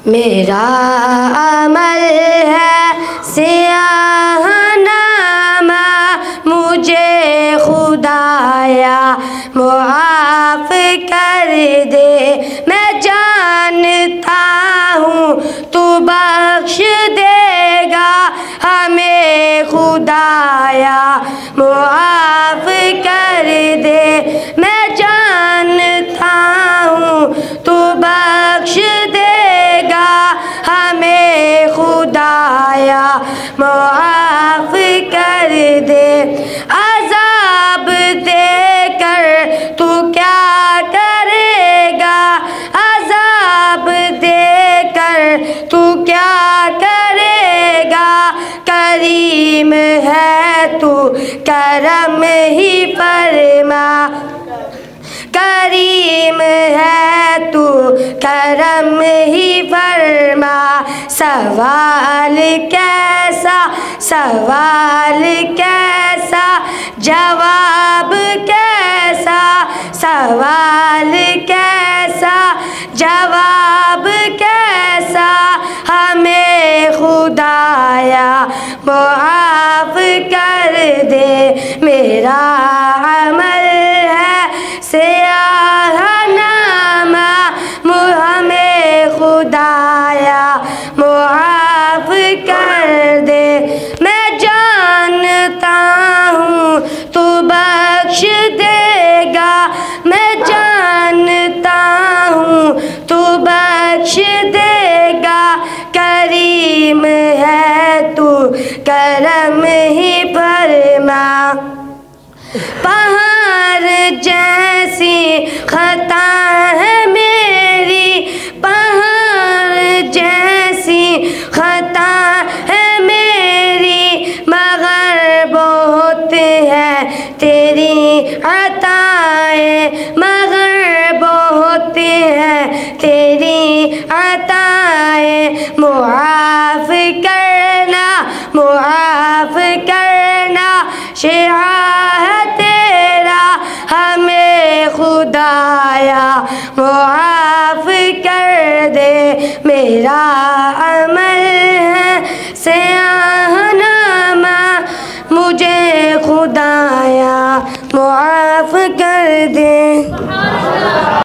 मेरा अमल है सियाहनामा, मुझे खुदाया मुआफ़ कर दे। मैं जानता हूँ तू बख्श देगा हमें, खुदाया मुआफ़ कर दे। मैं जानता हूँ तू बख्श देगा हमें, खुदाया मुआफ़ कर दे। अज़ाब देकर तू क्या करेगा, अज़ाब देकर तू क्या करेगा। करीम है तू करम ही फरमा, करीम है तू करम ही फरमा। सवाल कैसा, सवाल कैसा, जवाब कैसा। सवाल कैसा, जवाब कैसा, हमें खुदाया मुआफ़ कर दे। मेरा अमल है सियाहनामा, हमें खुदाया मुआफ़ कर दे। मैं जानता हूँ तू बख्श देगा, मैं जानता हूँ तू बख्श देगा। करीम है तू करम ही फरमा। पहाड़ जैसी खता है मेरी, पहाड़ जैसी खता है मेरी, मगर बहुत है तेरी अताएं, मगर बहुत है तेरी अताएं। मुआफ़ करना, मुआफ़ करना, शिआ है तेरा हमें, खुदाया मुआफ़ कर दे। मेरा अमल